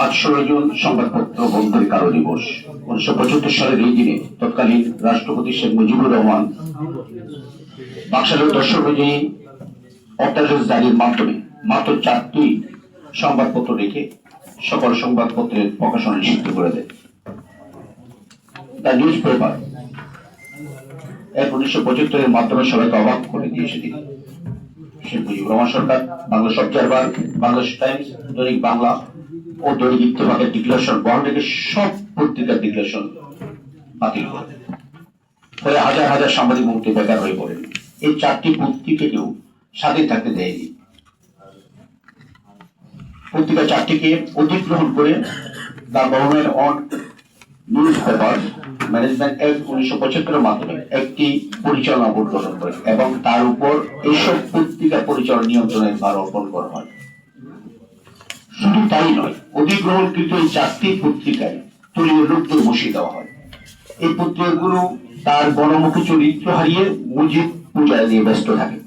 আজ 16 জুন সংবাদপত্র বন্ধের কালো দিবস। 1975 সালের এই দিনে তৎকালীন রাষ্ট্রপতি শেখ মুজিবুর রহমান বাকশালের দর্শক অনুযায়ী অত্যাদেশ জারির মাধ্যমে মাত্র 4টি সংবাদপত্র রেখে সকল সংবাদপত্রের প্রকাশনা নিষিদ্ধ করে দেয়। দ্য নিউজ পেপার 1975-এর মাধ্যমে সবাইকে অবাক করে দিয়েছে তিনি। শেখ মুজিবুর রহমান সরকার বাংলাদেশ অবজারভার, বাংলাদেশ টাইমস, দৈনিক বাংলা ও দৈনিক ইত্তেফাকের ডিক্লারেশন বহন রেখে সব পত্রিকার ডিক্লারেশন বাতিল করে, ফলে হাজার হাজার সাংবাদিক মুক্তি বেকার হয়ে পড়েন। এই 4টি পত্রিকাকেও স্বাধীন থাকতে দেয়নি। পত্রিকা 4টিকে অধিগ্রহণ করে the government on newspaper management act 1975-এর মাধ্যমে একটি পরিচালনা বোর্ড গঠন করে এবং তার উপর এইসব পত্রিকা পরিচালনা নিয়ন্ত্রণের ভার অর্পণ করা হয়। শুধু তাই নয়, অধিগ্রহণকৃত এই 4টি পত্রিকায় দলীয় লোকদের বসিয়ে দেওয়া হয়। এই পত্রিকাগুলো তার গণমুখী চরিত্র হারিয়ে মুজিব পূজায় নিয়ে ব্যস্ত থাকে।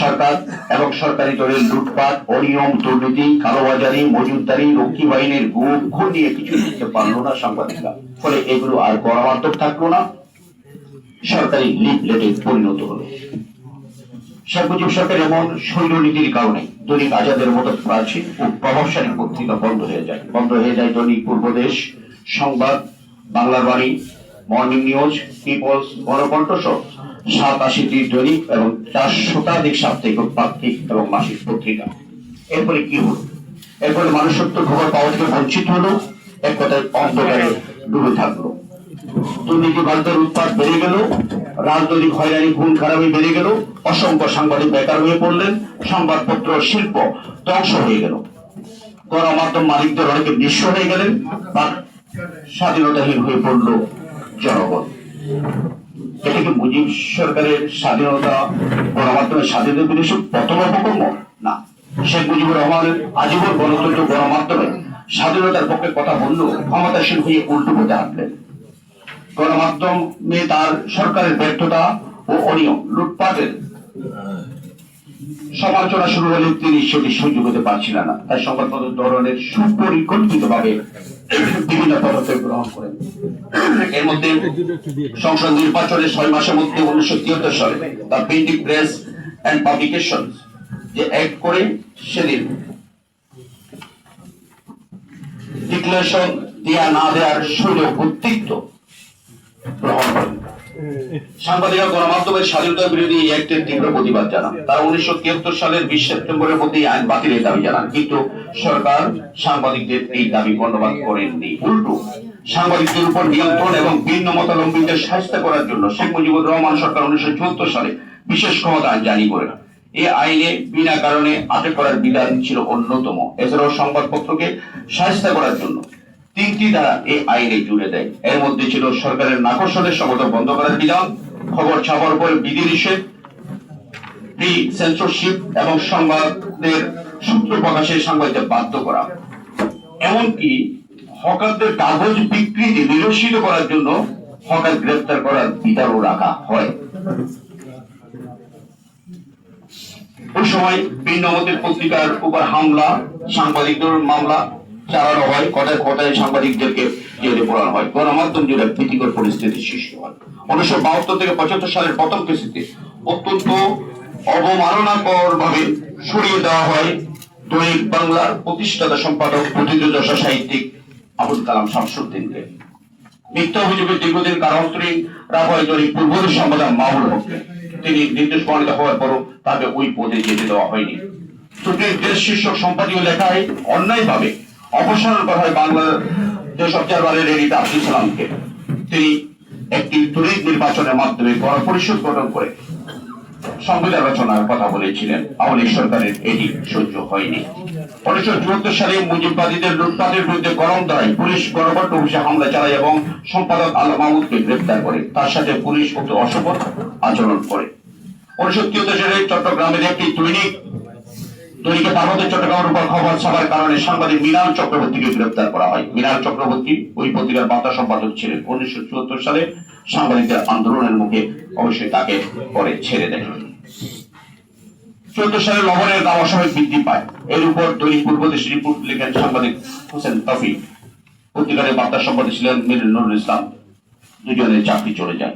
সরকার এবং সরকারি দলের লুটপাট, অনিয়ম, দুর্নীতি, কালোবাজারি, মজুতদারি, রক্ষী বাহিনীর গুম নিয়ে কিছু লিখতে পারলো না সাংবাদিকরা। ফলে এগুলো আর গণমাধ্যম থাকলো না, সরকারি লিফলেটে পরিণত হলো। শেখ মুজিব সরকার এমন শৈলনীতির কারণে দৈনিক আজাদের মতো প্রাচীন ও প্রভাবশালী পত্রিকা বন্ধ হয়ে যায় দৈনিক পূর্বদেশ, সংবাদ, বাংলার বাণী, মর্নিং নিউজ, পিপলস, গণকণ্ঠ সহ 87টি দৈনিক এবং 4 শতাধিক সাপ্তাহিক, পাক্ষিক এবং মাসিক পত্রিকা। এরপরে কি হলো? এরপরে মানুষ সত্য খবর পাওয়া থেকে বঞ্চিত হলো, এক কথায় অন্ধকারে ডুবে থাকলো। দুর্নীতিবাদদের উৎপাত বেড়ে গেল, রাজনৈতিক হয়রানি, খুন খারাপি বেড়ে গেল, অসংখ্য সাংবাদিক বেকার হয়ে পড়লেন, সংবাদপত্র শিল্প ধ্বংস হয়ে গেল, গণমাধ্যম মালিকদের অনেকে নিঃস্ব হয়ে গেলেন, বা স্বাধীনতাহীন হয়ে পড়ল জনগণ। এটা কি মুজিব সরকারের স্বাধীনতা, গণমাধ্যমের স্বাধীনতা বিদেশে প্রথম অপকর্ম? না, শেখ মুজিবুর রহমানের আজীবন গণতন্ত্র গণমাধ্যমে স্বাধীনতার পক্ষে কথা বললেও ক্ষমতাসীন হয়ে উল্টো পথে হাঁটলেন। গণমাধ্যমে তার সরকারের ব্যর্থতা ও অনিয়ম, লুটপাটের সমালোচনা শুরু হলে তিনি সেটি সহ্য করতে পারছিলেন না। তাই সংবাদপত্র ধরনের সুপরিকল্পিত ভাবে বিভিন্ন পদক্ষেপ গ্রহণ করেন। এর মধ্যে সংসদ নির্বাচনের 6 মাসের মধ্যে 1973 সালে the printing press and publication যে অ্যাক্ট করে সেদিন ডিক্লারেশন দেয়া না দেওয়ার শৈল কর্তৃত্ব গ্রহণ করেন। সাংবাদিকরা গণমাধ্যমের স্বাধীনতার বিরোধী এই অ্যাক্টের তীব্র প্রতিবাদ জানান। তারা 1973 সালের 20 সেপ্টেম্বরের মধ্যে আইন বাতিলের দাবি জানান, কিন্তু সরকার সাংবাদিকদের এই দাবি গণ্যমান্য করেননি। উল্টো সাংবাদিকদের উপর নিয়ন্ত্রণ এবং ভিন্ন মতাবলম্বীদের শাস্তি করার জন্য শেখ মুজিবুর রহমান সরকার 1974 সালে বিশেষ ক্ষমতা আইন জারি করেন। এই আইনে বিনা কারণে আটক করার বিধান ছিল অন্যতম। এছাড়াও সংবাদপত্রকে শাস্তি করার জন্য 3টি ধারা এই আইনে জুড়ে দেয়। এর মধ্যে ছিল সরকারের নাকশদের সংগঠন বন্ধ করার বিধান, খবর ছাপার উপর বিধি নিষেধ, প্রি সেন্সরশিপ এবং সংবাদের সূত্র প্রকাশে সাংবাদিকদের বাধ্য করা। এমনকি হকারদের কাগজ বিক্রিতে নিরসিত করার জন্য হকার গ্রেফতার করার বিধানও রাখা হয়। ওই সময় ভিন্ন মতের পত্রিকার উপর হামলা, সাংবাদিকদের মামলা চালানো হয়, কথায় সাংবাদিকদেরকে জেলে পোড়ানো হয়। গণমাধ্যম জুড়ে ভীতিকর পরিস্থিতির সৃষ্টি হয়। 1972 থেকে 75 সালের প্রথম কেসিতে অত্যন্ত অবমাননাকর ভাবে সরিয়ে দেওয়া হয় দৈনিক বাংলার প্রতিষ্ঠাতা সম্পাদক, প্রথিতযশা সাহিত্যিক আবুল কালাম শামসুদ্দিনকে। মিথ্যা অভিযোগের দীর্ঘদিন কারান্তরীণ রাখা হয় দৈনিক পূর্বদেশ সম্পাদক মামুল হককে। তিনি নির্দেশ প্রণীত হওয়ার পরও তাকে ওই পদে যেতে দেওয়া হয়নি। সুপ্রিম দেশ শীর্ষক সম্পাদকীয় লেখায় অন্যায় ভাবে অপসারণ করা হয় বাংলাদেশ অবজারভারের এডিটর আব্দুল সালামকে। তিনি একটি তড়িৎ নির্বাচনের মাধ্যমে গণপরিষদ গঠন করে সংবিধান রচনার কথা বলেছিলেন। আওয়ামী লীগ সরকারের এটি সহ্য হয়নি। 1974 সালে মুজিববাদীদের লুটপাটের বিরুদ্ধে গরম ধারায় পুলিশ গণকণ্ঠ অফিসে হামলা চালায় এবং সম্পাদক আল মাহমুদকে গ্রেফতার করে। তার সাথে পুলিশ অতি অশোভন আচরণ করে। 1973 সালে চট্টগ্রামের একটি দৈনিকে তারপরে চট্টগ্রামের উপর খবর ছাপার কারণে সাংবাদিক মৃণাল চক্রবর্তীকে গ্রেফতার করা হয়। মৃণাল চক্রবর্তী ওই পত্রিকার বার্তা সম্পাদক ছিলেন। 1974 সালে সাংবাদিকদের আন্দোলনের মুখে অবশ্যই তাকে পরে ছেড়ে দেয়। 14 সালে লবণের দাম অস্বাভাবিক বৃদ্ধি পায়। এর উপর দৈনিক পূর্বদেশ রিপোর্ট লেখেন সাংবাদিক হোসেন তৌফিক। পত্রিকার বার্তা সম্পাদক ছিলেন মীর নুরুল ইসলাম। দুজনের চাকরি চলে যায়।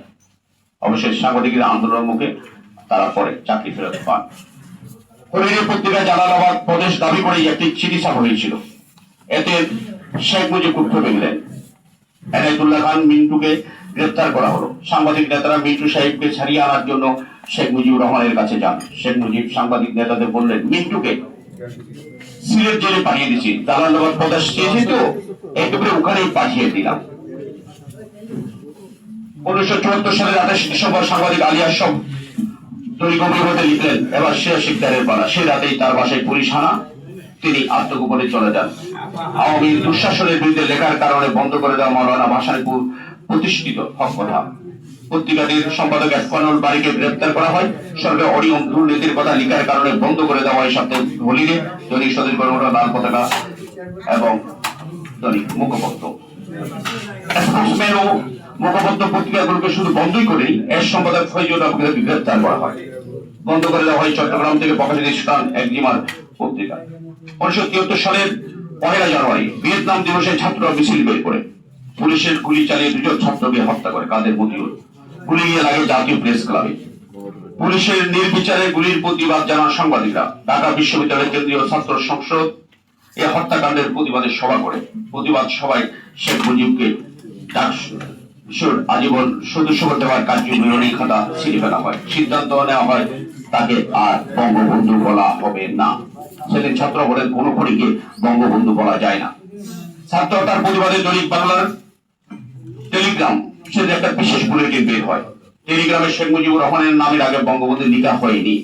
অবশেষ সাংবাদিকদের আন্দোলনের মুখে তারা পরে চাকরি ফেরত পান। হরিণের পত্রিকায় জালালাবাদ প্রদেশ দাবি করে একটি চিঠি ছাপা হয়েছিল। এতে শেখ মুজিব ক্ষোভে গেলেন। এনায়েতুল্লাহ খান মিন্টুকে গ্রেপ্তার করা হলো। সাংবাদিক নেতারা মিন্টু সাহেবকে ছাড়িয়ে আনার জন্য শেখ মুজিবুর রহমানের কাছে যান। শেখ মুজিব সাংবাদিক নেতাদের বললেন, মিন্টুকে সিলেট জেলে পাঠিয়ে দিচ্ছি, জালালাবাদ প্রদেশ চেয়েছি তো একেবারে ওখানেই পাঠিয়ে দিলাম। 1974 সালের 28 ডিসেম্বর সাংবাদিক আলী আশরাফ দৈনিক অভিমতে লিখলেন, এবার শেষ শিকদারের পালা। সে রাতেই তার বাসায় পুলিশ হানা, তিনি আত্মগোপনে চলে যান। আওয়ামী দুঃশাসনের বিরুদ্ধে লেখার কারণে বন্ধ করে দেওয়া মাওলানা ভাসানীপুর প্রতিষ্ঠিত হক কথা। পত্রিকাটির সম্পাদক ইরফানুল বারীকে গ্রেপ্তার করা হয়। সরকার অনিয়ম দুর্নীতির কথা লেখার কারণে বন্ধ করে দেওয়া হয়। সপ্তাহে হলিডে, দৈনিক স্বাধীন কর্মকর্তা, লাল পতাকা এবং দৈনিক মুখপত্র। মুখপত্র পত্রিকাগুলোকে শুধু বন্ধই করেনি, এর সম্পাদক ফয়জুল হককে গ্রেপ্তার করা হয়। বন্ধ করে দেওয়া হয় চট্টগ্রাম থেকে প্রকাশিত ইসলাম একজিমার পত্রিকা। 1973 সালের 1 জানুয়ারি ভিয়েতনাম দিবসে ছাত্ররা মিছিল বের করে পুলিশের গুলি চালিয়ে 2 জন ছাত্রকে হত্যা করে। কাদের মতিউর গুলি গিয়ে লাগে জাতীয় প্রেস ক্লাবে। পুলিশের নির্বিচারে গুলির প্রতিবাদ জানান সাংবাদিকরা। ঢাকা বিশ্ববিদ্যালয়ের কেন্দ্রীয় ছাত্র সংসদ এই হত্যাকাণ্ডের প্রতিবাদে সভা করে। প্রতিবাদ সভায় শেখ মুজিবকে আজীবন সদস্য দেওয়ার কার্যবিবরণী খাতা ছিঁড়ে ফেলা হয়। সিদ্ধান্ত নেওয়া হয় তাকে আর বঙ্গবন্ধু বলা হবে না। সেদিন ছাত্র বলেন, কোন খড়িকে বঙ্গবন্ধু বলা যায় না। ছাত্র তার প্রতিবাদে দৈনিক বাংলার টেলিগ্রাম সেদিন একটা বিশেষ বুলেটিন বের হয়। টেলিগ্রামে শেখ মুজিবুর রহমানের নামের আগে বঙ্গবন্ধু লেখা হয়নি।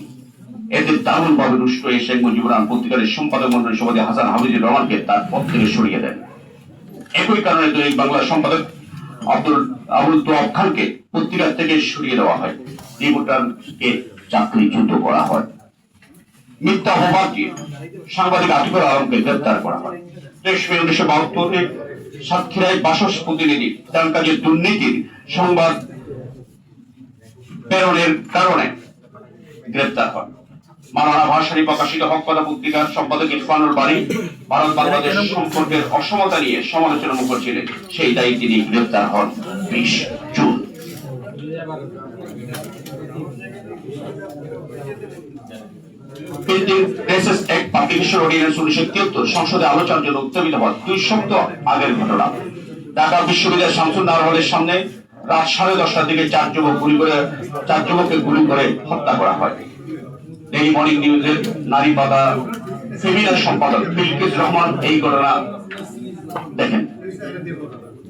এতে দারুণ ভাবে রুষ্ট হয়ে শেখ মুজিবুর রহমান পত্রিকার সম্পাদক মন্ডলীর সভাপতি হাসান হাফিজুর রহমানকে তার পদ থেকে সরিয়ে দেন। একই কারণে দৈনিক বাংলার সম্পাদক আবুল তোয়াব খানকে পত্রিকা থেকে সরিয়ে দেওয়া হয়। রিপোর্টারকে চাকরিচ্যুত করা হয়। মিথ্যা অপবাদ দিয়ে সাংবাদিক আতিকুল আলমকে গ্রেপ্তার করা হয়। 23 মে 1972 সাতক্ষীরায় বাসস প্রতিনিধি তার কাজে দুর্নীতির সংবাদ প্রেরণের কারণে গ্রেপ্তার হন। মাওলানা ভাসানী প্রকাশিত হক কথা পত্রিকার সম্পাদক ইরফানুল বারী ভারত বাংলাদেশ সম্পর্কের অসমতা নিয়ে সমালোচনার মুখর ছিলেন। সেই দায়ী তিনি গ্রেপ্তার হন 20 জুন। সংসদে আলোচনার জন্য উত্থাপিত হওয়ার 2 সপ্তাহ আগের ঘটনা। ঢাকা বিশ্ববিদ্যালয়ের শামসুন নাহার হলের সামনে রাত 10:30টার দিকে 4 যুবককে গুলি করে হত্যা করা হয়। ডেইলি মর্নিং নিউজের নারী পাতা ফেমিনার সম্পাদক বিলকিস রহমান এই ঘটনা দেখেন,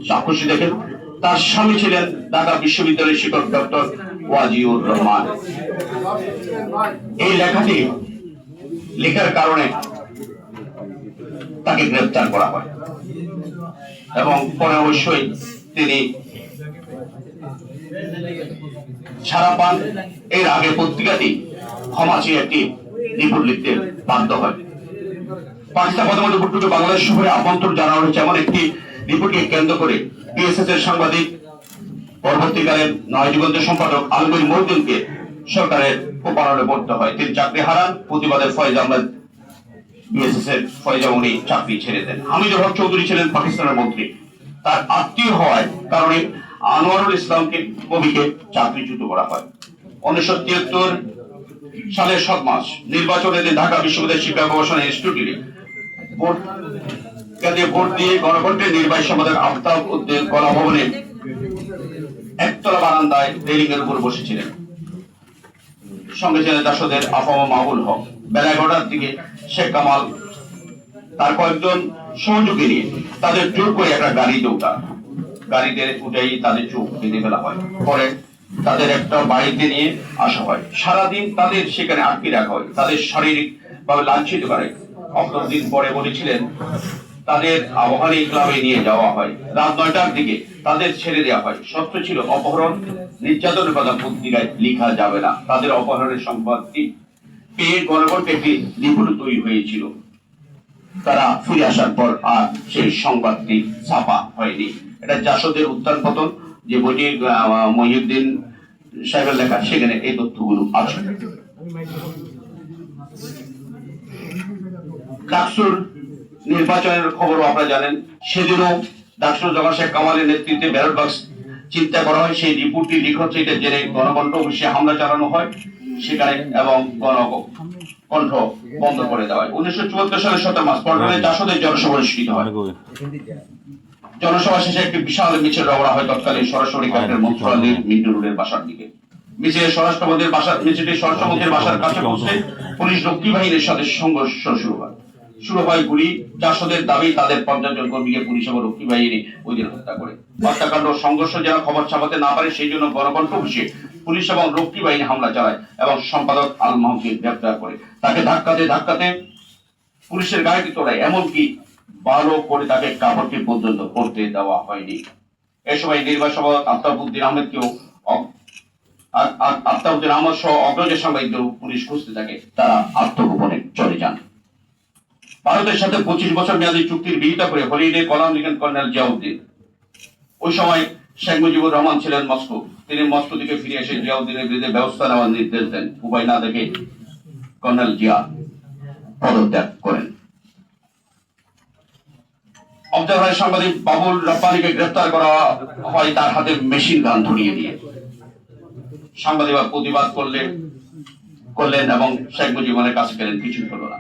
সাক্ষী দেখেন। তার স্বামী ছিলেন ঢাকা বিশ্ববিদ্যালয়ের শিক্ষক ডক্টর ওয়াজিউর রহমান। এই লেখাটি লেখার কারণে তাকে গ্রেফতার করা হয় এবং পরে অবশ্যই তিনি ছাড়া পান। এর আগে পত্রিকাটি ক্ষমা চেয়ে একটি রিপোর্ট লিখতে বাধ্য হয়। পাকিস্তান প্রধানমন্ত্রী ভুট্টোকে বাংলাদেশ শহরে আমন্ত্রণ জানানো হয়েছে এমন একটি রিপোর্টকে কেন্দ্র করে পিএসএস এর সাংবাদিক পরবর্তীকালে নয়াদিগঞ্জের সম্পাদক আলমগীর মহিউদ্দিনকে সরকারের প্রপারণে পড়তে হয়। তিনি চাকরি হারান। প্রতিবাদে ফয়েজ আহমেদ পিএসএস এর ফয়েজ উনি চাকরি ছেড়ে দেন। হামিদুর হক চৌধুরী ছিলেন পাকিস্তানের মন্ত্রী। তার আত্মীয় হওয়ার কারণে আনোয়ারুল ইসলামকে কবিকে চাকরিচ্যুত করা হয়। 1973 সালের 7 মাস নির্বাচনে ঢাকা বিশ্ববিদ্যালয় শিক্ষা গবেষণা ইনস্টিটিউটে ভোট দিয়ে গণভোটের নির্বাহী সম্পাদক আফতাব উদ্দিন কলা ভবনে একতলা বারান্দায় রেলিং এর উপর বসেছিলেন। সঙ্গে ছিলেন জাসদের আফামা মাহবুল হক। বেলা 11টার দিকে শেখ কামাল তার কয়েকজন সহযোগী নিয়ে তাদের জোর করে একটা গাড়িতে উঠান। গাড়িতে উঠেই তাদের চোখ বেঁধে ফেলা হয়। পরে তাদের একটা বাড়িতে নিয়ে আসা হয়। সারাদিন তাদের সেখানে আটকে রাখা হয়, তাদের শারীরিক ভাবে লাঞ্ছিত করে। 8 দিন পরে বলেছিলেন তাদের আবহানী ক্লাবে নিয়ে যাওয়া হয়। রাত 9টার দিকে তাদের ছেড়ে দেওয়া হয়। সত্য ছিল অপহরণ নির্যাতনের কথা পত্রিকায় লেখা যাবে না। তাদের অপহরণের সংবাদটি পেয়ে গণভোট একটি রিপোর্ট তৈরি হয়েছিল। তারা ফিরে আসার পর আর সেই সংবাদটি ছাপা হয়নি। এটা জাসদের উত্থান পতন যে বইটি মহিউদ্দিন সাহেবের লেখা, সেখানে এই তথ্যগুলো আছে। ডাকসুর নির্বাচনের খবরও আপনারা জানেন। সেদিনও ডাকসু যখন শেখ কামালের নেতৃত্বে ব্যালট বাক্স চিন্তা করা হয়, সেই রিপোর্টটি লিক হচ্ছে, এটা জেনে গণকণ্ঠ অফিসে হামলা চালানো হয় সেখানে এবং গণকণ্ঠ বন্ধ করে দেওয়া হয়। 1974 সালের 17 মার্চ পল্টনে জাসদের জনসভা অনুষ্ঠিত হয়। জনসভা শেষে একটি বিশাল মিছিল রওনা হয় তৎকালীন সরাসরি ক্যাপ্টেন মন্ত্রণালয়ের মিন্টু রোডের বাসার দিকে। মিছিলটি স্বরাষ্ট্রমন্ত্রীর বাসার কাছে পৌঁছে পুলিশ রক্ষী বাহিনীর সাথে সংঘর্ষ শুরু হয় গুলি। জাসদের দাবি তাদের 50 জন কর্মীকে পুলিশ এবং রক্ষী বাহিনী ওই দিন হত্যা করে। হত্যাকাণ্ড সংঘর্ষ যেন খবর ছাপাতে না পারে সেই জন্য গণকণ্ঠ অফিসে পুলিশ এবং রক্ষী বাহিনী হামলা চালায় এবং সম্পাদক আল মাহমুদকে গ্রেফতার করে। তাকে ধাক্কাতে পুলিশের গাড়িতে তোলায়, এমনকি ভালো করে তাকে কাপড়টি পর্যন্ত পড়তে দেওয়া হয়নি। এ সময় নির্বাহী সভাপতি আফতাবউদ্দিন আহমেদ সহ অগ্রজের সাংবাদিকদের পুলিশ খুঁজতে থাকে, তারা আত্মগোপনে চলে যান। ভারতের সাথে 25 বছর মেয়াদী চুক্তির বিরোধিতা করে হলিডে কলাম লিখেন কর্নেল জিয়াউদ্দিন। ওই সময় শেখ মুজিবুর রহমান ছিলেন মস্কো। তিনি মস্কো থেকে ফিরে এসে জিয়াউদ্দিনের বিরুদ্ধে ব্যবস্থা নেওয়ার নির্দেশ দেন। উপায় না দেখে কর্নেল জিয়া পদত্যাগ করেন। অবজারভার সাংবাদিক বাবুল রব্বানীকে গ্রেফতার করা হয় তার হাতে মেশিন গান ধরিয়ে দিয়ে। সাংবাদিকরা প্রতিবাদ করলেন এবং শেখ মুজিবুরের কাছে গেলেন, কিছুই হলো না।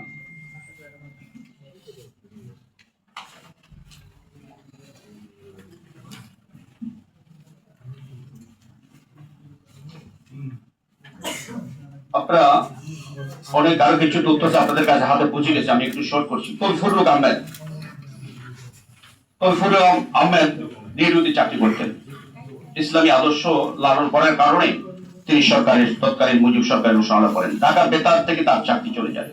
আপনারা অনেক আরো কিছু তথ্য আপনাদের কাছে হাতে পৌঁছে গেছে, আমি একটু শর্ট করছি। তৌফিকুর আহমেদ নেহরুতে চাকরি করতেন। ইসলামী আদর্শ লালন করার কারণে তিনি তৎকালীন মুজিব সরকারের অনুসরণ করেন। ঢাকা বেতার থেকে তার চাকরি চলে যায়।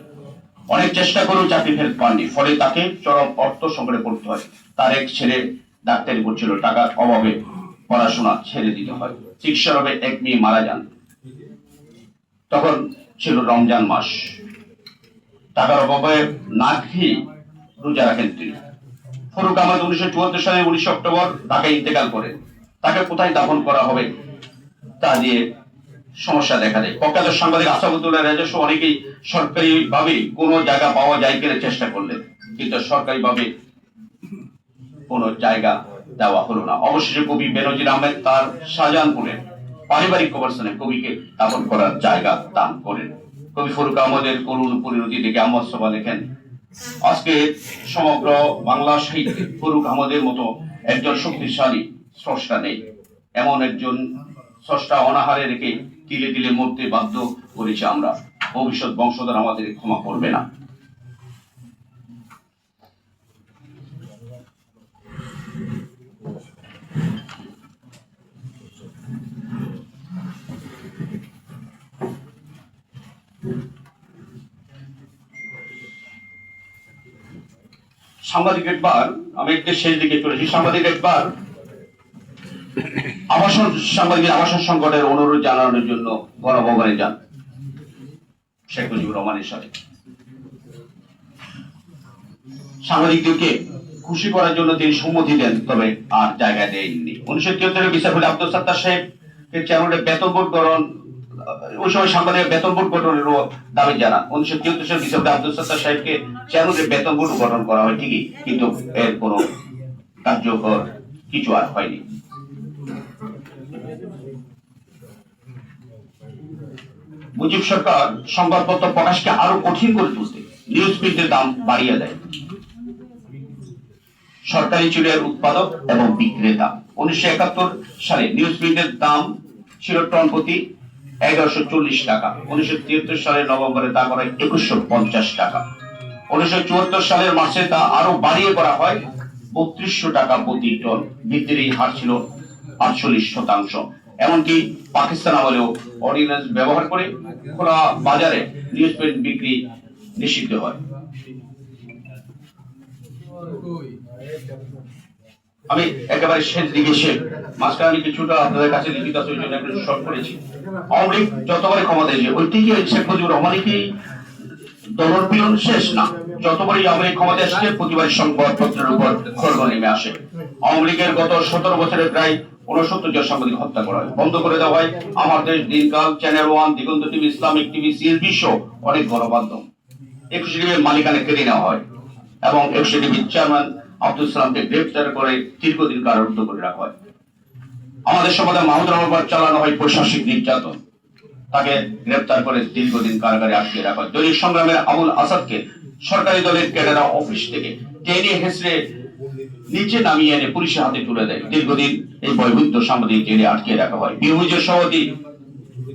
অনেক চেষ্টা করেও চাকরি ফেরত পাননি, ফলে তাকে চরম অর্থ সংকটে পড়তে হয়। তার এক ছেলে ডাক্তারি পড়ছিল, টাকার অভাবে পড়াশোনা ছেড়ে দিতে হয়। চিকিৎসার অভাবে এক মেয়ে মারা যান। তখন ছিল রমজান মাস। টাকার অভাবে না খেয়ে রোজা রাখেন তিনি। ফারুক আহমদ 1974 সালে 19 অক্টোবর ঢাকায় ইন্তেকাল করেন। তাকে কোথায় দাফন করা হবে তা নিয়ে সমস্যা দেখা দেয়। প্রখ্যাত সাংবাদিক আসাদুল্লাহ রেজা সহ অনেকেই সরকারি ভাবে কোন জায়গা পাওয়া যায় কিনা চেষ্টা করলেন, কিন্তু সরকারি ভাবে কোন জায়গা দেওয়া হলো না। অবশেষে কবি বেনজির আহমেদ তার শাহজাহানপুরে পারিবারিক কবরস্থানে কবিকে দাফন করার জায়গা দান করেন। কবি ফারুক আহমদের করুণ পরিণতি দেখে আহমদ সভা লেখেন, আজকে সমগ্র বাংলা সাহিত্যে ফারুক আহমদের মতো একজন শক্তিশালী স্রষ্টা নেই। এমন একজন স্রষ্টা অনাহারে রেখে তিলে তিলে মরতে বাধ্য করেছে আমরা। ভবিষ্যৎ বংশধর আমাদের ক্ষমা করবে না। সাংবাদিক একবার, আমি একটু শেষ দিকে চলেছি, সাংবাদিক একবার আবাসন সংকটের অনুরোধ জানানোর জন্য গণভবনে যান শেখ মুজিবুর রহমানের সাথে। সাংবাদিকদেরকে খুশি করার জন্য তিনি সম্মতি দেন, তবে আর জায়গা দেননি। 1973 বিচারপতি আব্দুল সাত্তার সাহেবকে চেয়ারম্যানের বেতন বোর্ড গঠন, ওই সময় সাংবাদিক বেতন বোর্ড গঠনেরও দাবি জানান। 1973 সালে বিচারপতি আব্দুল সাত্তার সাহেবকে চেয়ারম্যানের বেতন বোর্ড গঠন করা হয় ঠিকই, কিন্তু এর কোনো কার্যকর কিছু আর হয়নি। মুজিব সরকার সংবাদপত্র প্রকাশকে আরো কঠিন করে তুলতে নিউজ প্রিন্টের দাম বাড়িয়ে দেয়। সরকারি চুলের উৎপাদক এবং বিক্রেতা। 1971 সালে নিউজ প্রিন্টের দাম ছিল টন প্রতি 1140 টাকা। 1973 সালের নভেম্বরে তা করা হয় 2150 টাকা। 1974 সালের মার্চে তা আরো বাড়িয়ে করা হয় 3200 টাকা প্রতি টন। বিক্রির হার ছিল 48%। এমনকি পাকিস্তান আমলেও অর্ডিন্যান্স ব্যবহার করে খোলা বাজারে নিউজ প্রিন্ট বিক্রি নিষিদ্ধ হয়। আমি একেবারে শেষ দিকে মাঝখানে আমি কিছুটা আপনাদের কাছে লিখিত আছে, ওই জন্য একটু শর্ট করেছি। আওয়ামী লীগ যতবারই ক্ষমতা এসে ওই থেকে শেখ মুজিবুর রহমানই কি দলনপীড়ন শেষ না? যতবারই আওয়ামী লীগ ক্ষমতা এসেছে প্রতিবারই সংবাদপত্রের উপর খড়গ নেমে আসে। আওয়ামী লীগের গত 17 বছরে প্রায় 69 জন সাংবাদিক হত্যা করা হয়, বন্ধ করে দেওয়া হয় আমার দেশ, দিনকাল, চ্যানেল 1, দিগন্ত টিভি, ইসলামিক টিভি, সিএসবি সহ অনেক গণমাধ্যম। 21 টিভির মালিকানা কেড়ে নেওয়া হয় এবং 21 টিভির চেয়ারম্যান আব্দুল সালামকে গ্রেফতার করে দীর্ঘদিন কারারুদ্ধ করে রাখা হয়। আমাদের সমাজে মাহমুদুর রহমান চালানো হয় প্রশাসনিক নির্যাতন, তাকে গ্রেফতার করে দীর্ঘদিন কারাগারে আটকে রাখা হয়। দলীয় সংগ্রামের আবুল আসাদকে সরকারি দলের ক্যাডার অফিস থেকে টেনে হেসড়ে নিচে নামিয়ে এনে পুলিশের হাতে তুলে দেয়। দীর্ঘদিন এই বয়বৃদ্ধ সাংবাদিক জেলে আটকে রাখা হয়। বিরোধীদের সভাপতি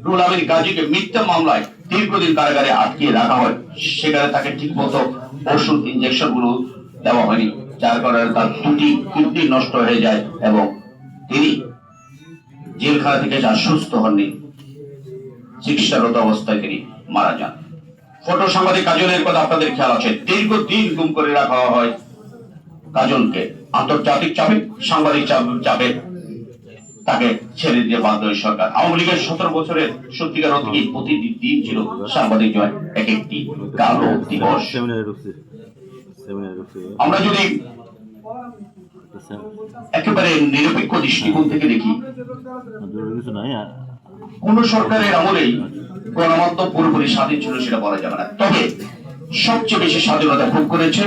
রুহুল আমিন গাজীকে মিথ্যা মামলায় দীর্ঘদিন কারাগারে আটকে রাখা হয়। সেখানে তাকে ঠিক মতো ওষুধ ইনজেকশন গুলো দেওয়া হয়নি, যার কারণে তার দুটি কিডনি নষ্ট হয়ে যায় এবং তিনি জেলখানা থেকে যা সুস্থ হননি, চিকিৎসারত অবস্থায় তিনি মারা যান। ফটো সাংবাদিক কাজলের কথা আপনাদের খেয়াল আছে। দীর্ঘদিন গুম করে রাখা হয় কাজলকে। আন্তর্জাতিক চাপে, সাংবাদিক চাপে তাকে ছেড়ে দিয়ে বাধ্য হয় সরকার। আওয়ামী লীগের 17 বছরের সত্যিকার অর্থে প্রতিটি দিন ছিল সাংবাদিক জয় এক একটি কালো দিবস। আমরা যদি একেবারে নিরপেক্ষ দৃষ্টিকোণ থেকে দেখি, কোন সরকারের আমলেই গণমাধ্যম পুরোপুরি স্বাধীন ছিল সেটা বলা যাবে না। তবে সবচেয়ে বেশি স্বাধীনতা ভোগ করেছে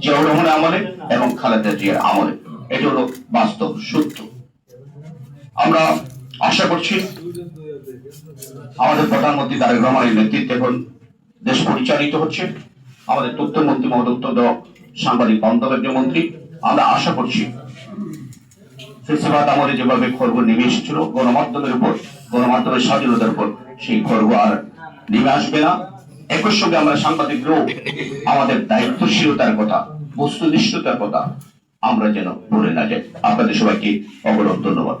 জিয়াউর রহমানের আমলে এবং খালেদা জিয়ার আমলে। এটা হলো বাস্তব সত্য। আমরা আশা করছি আমাদের প্রধানমন্ত্রী তারেক রহমানের নেতৃত্বে এখন দেশ পরিচালিত হচ্ছে। আমাদের তথ্যমন্ত্রী মহোদয় সাংবাদিক বান্ধবের যে মন্ত্রী, আমরা আশা করছি ফেসিবাদ আমলে যেভাবে খর্ব নেমে এসেছিল গণমাধ্যমের উপর, গণমাধ্যমের স্বাধীনতার উপর, সেই খর্ব আর নেমে আসবে না। একই সঙ্গে আমরা সাংবাদিকরাও আমাদের দায়িত্বশীলতার কথা, বস্তুনিষ্ঠতার কথা আমরা যেন ভুলে না যাই। আপনাদের সবাইকে অবরোধ ধন্যবাদ।